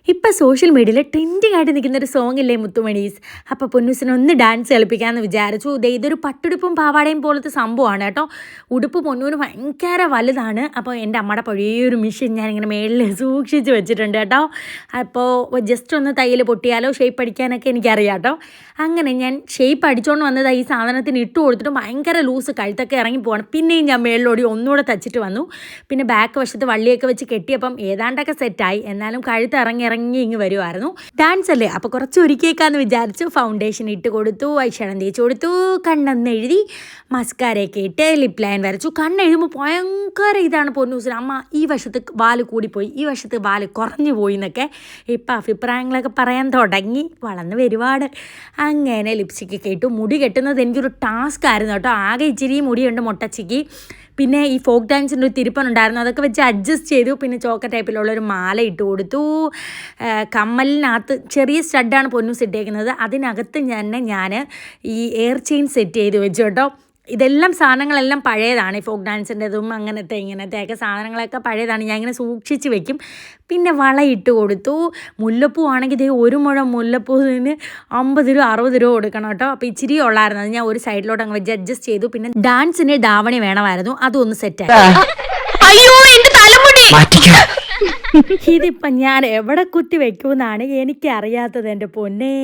ഇപ്പം സോഷ്യൽ മീഡിയയിൽ ട്രെൻഡിങ് ആയിട്ട് നിൽക്കുന്ന ഒരു സോങ് ഇല്ലേ മുത്തുമണീസ്. അപ്പോൾ പൊന്നൂസിനെ ഒന്ന് ഡാൻസ് കളിപ്പിക്കാമെന്ന് വിചാരിച്ചു. ഇതൊരു പട്ടുടുപ്പും പാവാടയും പോലത്തെ സംഭവമാണ് കേട്ടോ. ഉടുപ്പ് പൊന്നൂന് ഭയങ്കര വലുതാണ്. അപ്പോൾ എൻ്റെ അമ്മയുടെ പഴയൊരു മെഷീൻ ഞാനിങ്ങനെ മേളിൽ സൂക്ഷിച്ച് വെച്ചിട്ടുണ്ട് കേട്ടോ. അപ്പോൾ ജസ്റ്റ് ഒന്ന് തയ്യൽ പൊട്ടിയാലോ ഷേപ്പ് അടിക്കാനൊക്കെ എനിക്കറിയാം കേട്ടോ. അങ്ങനെ ഞാൻ ഷേപ്പ് അടിച്ചുകൊണ്ട് വന്നത് ഈ സാധനത്തിന് ഇട്ട് കൊടുത്തിട്ട് ഭയങ്കര ലൂസ് കഴുത്തൊക്കെ ഇറങ്ങി പോകണം. പിന്നെയും ഞാൻ മേളിലോടി ഒന്നുകൂടെ തച്ചിട്ട് വന്നു. പിന്നെ ബാക്ക് വശത്ത് വള്ളിയൊക്കെ വെച്ച് കെട്ടിയപ്പം ഏതാണ്ടൊക്കെ സെറ്റായി. എന്നാലും കഴുത്ത് ഇറങ്ങി ഇങ്ങ് വരുമായിരുന്നു. ഡാൻസ് അല്ലേ, അപ്പോൾ കുറച്ച് ഒരുക്കിയേക്കാന്ന് വിചാരിച്ചു. ഫൗണ്ടേഷൻ ഇട്ട് കൊടുത്തു, ഐഷാഡം തേച്ച് കൊടുത്തു, കണ്ണെന്ന് എഴുതി, മസ്കാരയൊക്കെ ഇട്ട് ലിപ് ലൈൻ വരച്ചു. കണ്ണെഴുതുമ്പോൾ ഭയങ്കര ഇതാണ് പൊന്നൂസിന്. അമ്മ ഈ വശത്ത് വാല് കൂടിപ്പോയി, ഈ വശത്ത് വാല് കുറഞ്ഞു പോയി എന്നൊക്കെ ഇപ്പം അഭിപ്രായങ്ങളൊക്കെ പറയാൻ തുടങ്ങി. വളർന്ന് വരുവാട്. അങ്ങനെ ലിപ്സ്റ്റിക്കൊക്കെ ഇട്ടു. മുടി കെട്ടുന്നത് എനിക്കൊരു ടാസ്ക് ആയിരുന്നു കേട്ടോ. ആകെ ഇച്ചിരി മുടിയുണ്ട് മൊട്ടച്ചിക്ക്. പിന്നെ ഈ ഫോക്ക് ഡാൻസിൻ്റെ ഒരു തിരുപ്പനുണ്ടായിരുന്നു, അതൊക്കെ വെച്ച് അഡ്ജസ്റ്റ് ചെയ്തു. പിന്നെ ചോക്ക ടൈപ്പിലുള്ളൊരു മാല ഇട്ട് കൊടുത്തു. കമ്മലിനകത്ത് ചെറിയ സ്റ്റഡാണ് പൊന്നൂസ് ഇട്ടേക്കുന്നത്. അതിനകത്ത് ഞാൻ ഈ എയർ ചെയിൻ സെറ്റ് ചെയ്ത് വെച്ചു കേട്ടോ. ഇതെല്ലാം സാധനങ്ങളെല്ലാം പഴയതാണ്. ഈ ഫോക്ക് ഡാൻസിൻ്റെതും അങ്ങനത്തെ ഇങ്ങനത്തെയൊക്കെ സാധനങ്ങളൊക്കെ പഴയതാണ്. ഞാൻ ഇങ്ങനെ സൂക്ഷിച്ച് വെക്കും. പിന്നെ വളയിട്ട് കൊടുത്തു. മുല്ലപ്പൂ ആണെങ്കിൽ ഇതേ ഒരു മുഴം മുല്ലപ്പൂവിന് 50 രൂപ 60 രൂപ കൊടുക്കണം കേട്ടോ. അപ്പോൾ ഇച്ചിരി ഉള്ളായിരുന്നു. അത് ഞാൻ ഒരു സൈഡിലോട്ട് അങ്ങ് വെച്ച് അഡ്ജസ്റ്റ് ചെയ്തു. പിന്നെ ഡാൻസിന് ധാവണി വേണമായിരുന്നു, അതൊന്ന് സെറ്റായി. ഇതിപ്പം ഞാൻ എവിടെ കുത്തി വെക്കുമെന്നാണ് എനിക്കറിയാത്തത് എൻ്റെ പൊന്നേ.